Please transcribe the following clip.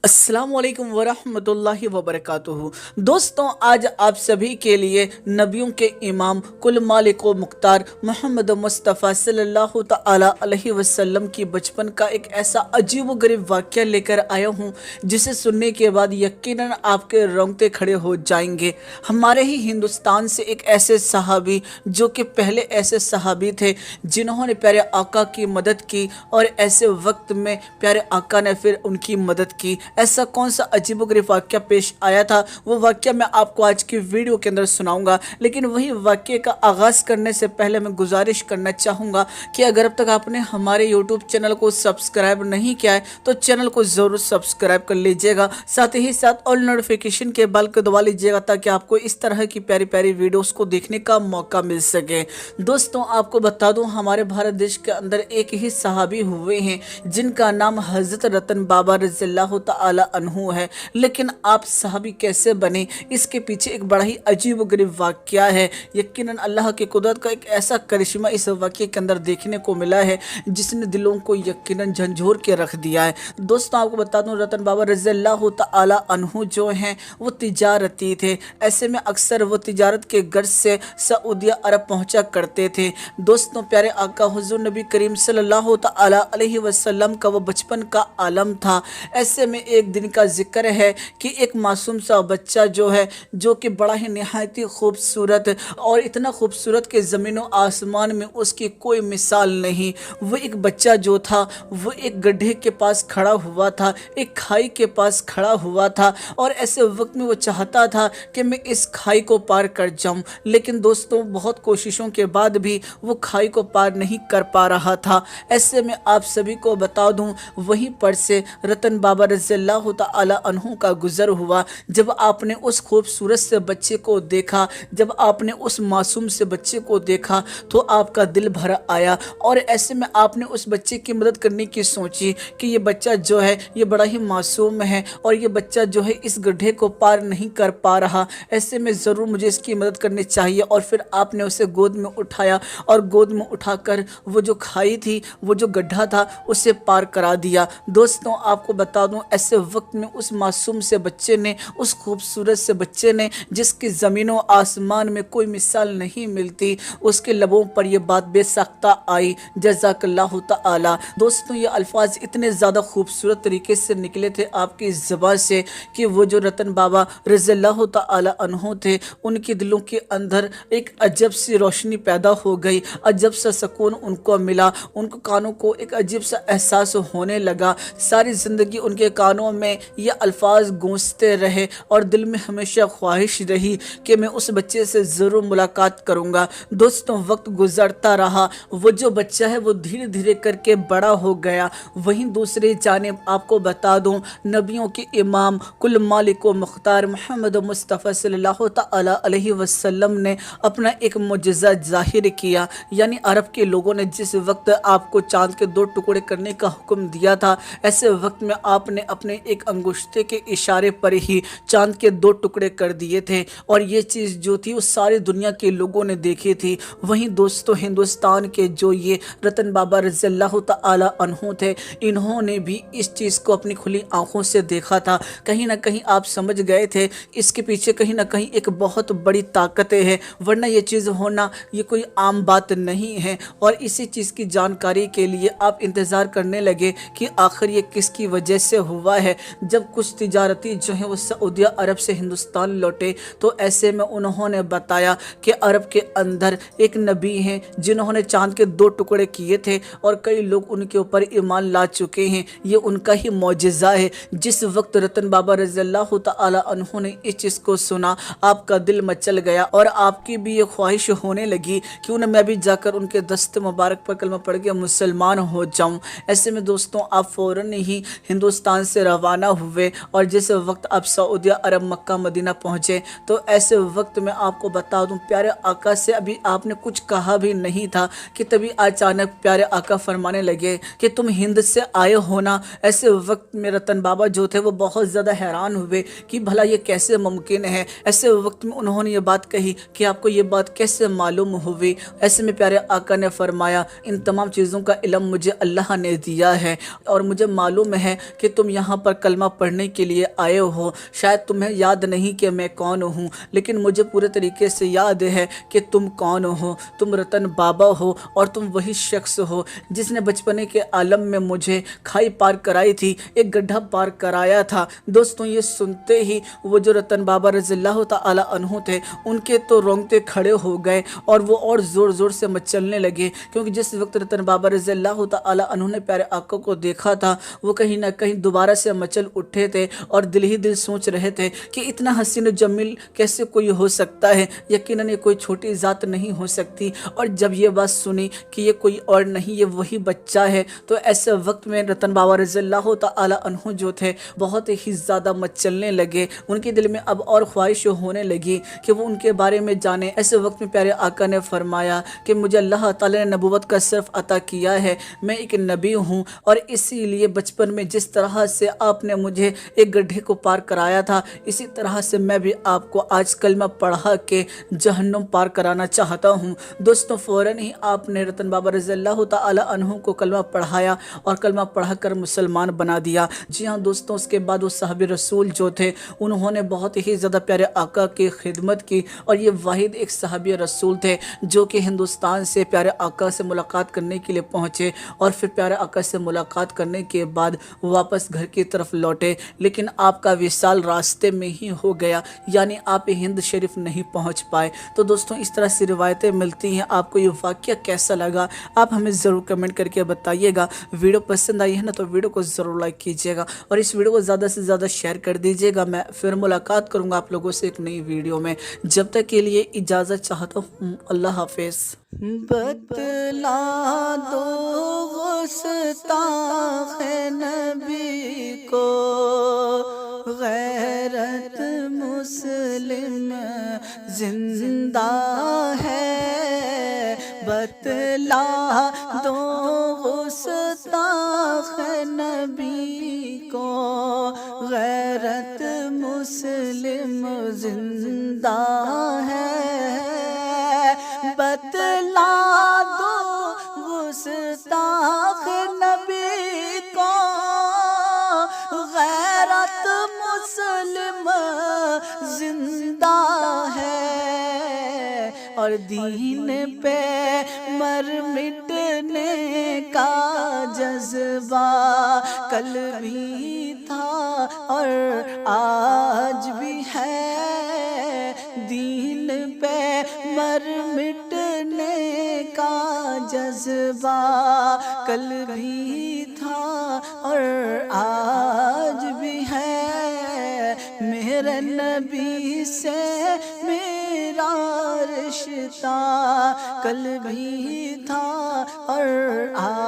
अस्सलाम वालेकुम वरहमतुल्लाहि वबरकातुहू। दोस्तों, आज आप सभी के लिए नबियों के इमाम कुल मालिक व मुख्तार मोहम्मद मुस्तफ़ा सल्लल्लाहु तआला अलैहि वसल्लम की बचपन का एक ऐसा अजीब व गरीब वाक़या लेकर आया हूँ जिसे सुनने के बाद यकीनन आपके रोंगटे खड़े हो जाएंगे। हमारे ही हिंदुस्तान से एक ऐसे सहाबी जो कि पहले ऐसे सहाबी थे जिन्होंने प्यारे आका की मदद की और ऐसे वक्त में प्यारे आका ने फिर उनकी मदद की। ऐसा कौन सा अजीबोगरीब वाक़या पेश आया था, वो वाक़या मैं आपको आज की वीडियो के अंदर सुनाऊंगा। लेकिन वही वाक़ये का आगाज़ करने से पहले मैं गुजारिश करना चाहूँगा कि अगर अब तक आपने हमारे यूट्यूब चैनल को सब्सक्राइब नहीं किया है तो चैनल को ज़रूर सब्सक्राइब कर लीजिएगा। साथ ही साथ ऑल नोटिफिकेशन के बेल को दबा लीजिएगा ताकि आपको इस तरह की प्यारी प्यारी वीडियोस को देखने का मौका मिल सके। दोस्तों, आपको बता दूं, हमारे भारत देश के अंदर एक ही सहाबी हुए हैं जिनका नाम हज़रत रतन बाबा रज़ियल्लाहु ताला अन्हु है। लेकिन आप सहाबी कैसे बने, इसके पीछे एक बड़ा ही अजीब व गरीब वाक़या है। यकीनन अल्लाह की कुदरत का एक ऐसा करिश्मा इस वाक़ये के अंदर देखने को मिला है जिसने दिलों को यकीनन झंझोर के रख दिया है। दोस्तों, आपको बता दूं, रतन बाबा रज़ियल्लाहु ताला अन्हु जो हैं वो तिजारती थे। ऐसे में अक्सर वो तिजारत के गर्ज से सऊदिया अरब पहुंचा करते थे। दोस्तों, प्यारे आका हुज़ूर नबी करीम सल्लल्लाहु ताला अलैहि वसल्लम का वो बचपन का आलम था। ऐसे में एक दिन का जिक्र है कि एक मासूम सा बच्चा जो कि बड़ा ही निहायत ही खूबसूरत और इतना खूबसूरत कि ज़मीनों आसमान में उसकी कोई मिसाल नहीं। वो एक बच्चा जो था वो एक गड्ढे के पास खड़ा हुआ था, एक खाई के पास खड़ा हुआ था और ऐसे वक्त में वो चाहता था कि मैं इस खाई को पार कर जाऊं। लेकिन दोस्तों, बहुत कोशिशों के बाद भी वो खाई को पार नहीं कर पा रहा था। ऐसे में आप सभी को बता दूं, वहीं पर से रतन बाबा रज़ियल्लाहु ताला अन्हु का गुज़र हुआ। जब आपने उस खूबसूरत से बच्चे को देखा, जब आपने उस मासूम से बच्चे को देखा तो आपका दिल भर आया और ऐसे में आपने उस बच्चे की मदद करने की सोची कि ये बच्चा जो है ये बड़ा ही मासूम है और ये बच्चा जो है इस गड्ढे को पार नहीं कर पा रहा। ऐसे में ज़रूर मुझे इसकी मदद करनी चाहिए। और फिर आपने उसे गोद में उठाया और गोद में उठाकर वो जो खाई थी, वो जो गड्ढा था, उसे पार करा दिया। दोस्तों, आपको बता दूं, ऐसे वक्त में उस मासूम से बच्चे ने, उस खूबसूरत से बच्चे ने जिसकी ज़मीनों आसमान में कोई मिसाल नहीं मिलती, उसके लबों पर यह बात बेसाख्ता आई, जज़ाकल्लाहु ताला। दोस्तों, ये अल्फाज इतने ज़्यादा खूबसूरत तरीके से निकले थे आपकी ज़बान से कि वो जो रतन बाबा रज़ियल्लाहु ताला अन्हु थे, उनके दिलों के अंदर एक अजब सी रोशनी पैदा हो गई, अजब सा सुकून उनको मिला। उनको कानों को एक अजीब सा एहसास होने लगा। सारी ज़िंदगी उनके कानों में ये अल्फाज गूंजते रहे और दिल में हमेशा ख्वाहिश रही कि मैं उस बच्चे से ज़रूर मुलाकात करूँगा। दोस्तों, वक्त गुजरता रहा, वो जो बच्चा है वो धीरे धीरे करके बड़ा हो गया। वहीं दूसरी जानिब आपको बता दूं, नबियों के इमाम कुल मालिक व मुख्तार मोहम्मद मुस्तफ़ा सल्लल्लाहु ताला अलैहि वसल्लम ने अपना एक मुजज़ा ज़ाहिर किया। यानी अरब के लोगों ने जिस वक्त आपको चाँद के 2 टुकड़े करने का हुक्म दिया था, ऐसे वक्त में आपने अपने एक अंगूठे के इशारे पर ही चाँद के 2 टुकड़े कर दिए थे और ये चीज़ जो थी वो सारी दुनिया के लोगों ने देखी थी। वहीं दोस्तों, हिंदुस्तान के जो ये रतन बाबा रज़ियल्लाहु ताला अन्हु थे, इन्होंने भी इस चीज़ को अपनी खुली आंखों से देखा था। कहीं ना कहीं आप समझ गए थे इसके पीछे कहीं ना कहीं एक बहुत बड़ी ताकतें हैं, वरना ये चीज़ होना ये कोई आम बात नहीं है। और इसी चीज़ की जानकारी के लिए आप इंतज़ार करने लगे कि आखिर ये किसकी वजह से हुआ है। जब कुछ तिजारती जो है वो सऊदी अरब से हिंदुस्तान लौटे तो ऐसे में उन्होंने बताया कि अरब के अंदर एक नबी हैं जिन्होंने चाँद के 2 टुकड़े किए थे और कई लोग उनके ऊपर ईमान ला चुके हैं। ये उनका ही मौजज़ा है। जिस वक्त रतन बाबा रज़ियल्लाहु ताला अन्हु ने इस चीज़ को सुना, आपका दिल मचल गया और आपकी भी ये ख्वाहिश होने लगी क्यों ना मैं भी जाकर उनके दस्त मुबारक पर कलमा पढ़ के मुसलमान हो जाऊँ। ऐसे में दोस्तों, आप फ़ौरन ही हिंदुस्तान से रवाना हुए और जिस वक्त आप सऊदी अरब मक्का मदीना पहुँचे तो ऐसे वक्त में आपको बता दूं, प्यारे आका से अभी आपने कुछ कहा भी नहीं था कि तभी अचानक प्यारे आका फरमाने लगे कि तुम हिंद से आए हो ना। ऐसे वक्त में रतन बाबा जो थे वो बहुत ज़्यादा हैरान हुए कि भला ये कैसे मुमकिन है। ऐसे वक्त में उन्होंने ये बात कही कि आपको ये बात कैसे मालूम हुई। ऐसे में प्यारे आका ने फरमाया, इन तमाम चीज़ों का इल्म मुझे अल्लाह ने दिया है और मुझे मालूम है कि तुम यहाँ यहाँ पर कलमा पढ़ने के लिए आए हो। शायद तुम्हें याद नहीं कि मैं कौन हूँ, लेकिन मुझे पूरे तरीके से याद है कि तुम कौन हो। तुम रतन बाबा हो और तुम वही शख्स हो जिसने बचपने के आलम में मुझे खाई पार कराई थी, एक गड्ढा पार कराया था। दोस्तों, ये सुनते ही वो जो रतन बाबा रज़ियल्लाहु ताला अन्हु थे, उनके तो रोंगटे खड़े हो गए और वो और ज़ोर ज़ोर से मचलने लगे, क्योंकि जिस वक्त रतन बाबा रज़ियल्लाहु ताला अन्हु ने प्यारे आका को देखा था, वो कहीं ना कहीं दोबारा से मचल उठे थे और दिल ही दिल सोच रहे थे कि इतना हसीन जमील कैसे कोई हो सकता है, यकीनन ये कोई छोटी ज़ात नहीं हो सकती। और जब ये बात सुनी कि ये कोई और नहीं, ये वही बच्चा है, तो ऐसे वक्त में रतन बाबा रज़ियल्लाहु ताला अन्हु जो थे बहुत ही ज़्यादा मचलने लगे। उनके दिल में अब और ख्वाहिश होने लगी कि वो उनके बारे में जाने। ऐसे वक्त में प्यारे आका ने फरमाया कि मुझे अल्लाह ताला ने नबूवत का सिर्फ अता किया है, मैं एक नबी हूँ, और इसीलिए बचपन में जिस तरह से आपने मुझे एक गड्ढे को पार कराया था, इसी तरह से मैं भी आपको आज कलमा पढ़ा के जहन्नुम पार कराना चाहता हूँ। दोस्तों, फ़ौरन ही आपने रतन बाबा रज़ियल्लाहु ताला अन्हु को कलमा पढ़ाया और कलमा पढ़ा कर मुसलमान बना दिया। जी हाँ दोस्तों, उसके बाद वो साहबी रसूल जो थे, उन्होंने बहुत ही ज़्यादा प्यारे आका की खिदमत की, और ये वाहिद एक साहबी रसूल थे जो कि हिंदुस्तान से प्यारे आका से मुलाकात करने के लिए पहुँचे, और फिर प्यारे आका से मुलाकात करने के बाद वापस घर की तरफ लौटे, लेकिन आपका विसाल रास्ते में ही हो गया, यानी आप हिंद शरीफ नहीं पहुँच पाए। तो दोस्तों, इस तरह से रिवायतें मिलती हैं। आपको ये वाक़या कैसा लगा, आप हमें ज़रूर कमेंट करके बताइएगा। वीडियो पसंद आई है ना, तो वीडियो को ज़रूर लाइक कीजिएगा और इस वीडियो को ज़्यादा से ज़्यादा शेयर कर दीजिएगा। मैं फिर मुलाकात करूँगा आप लोगों से एक नई वीडियो में। जब तक के लिए इजाज़त चाहता हूँ। अल्लाह हाफिज़। बतला दो गुस्ताखे नबी को, गैरत मुस्लिम जिंदा है। बतला दो गुस्ताखे नबी को, गैरत मुस्लिम जिंदा है। बतला दो गुस्ताख नबी को, गैरत मुस्लिम जिंदा है। और दीन पे मर मिटने का जज्बा कल भी था और आज भी है। दीन पे मर मिटने का जज्बा कल भी था और आज भी है। मेरे नबी से मेरा रिश्ता कल भी था और आज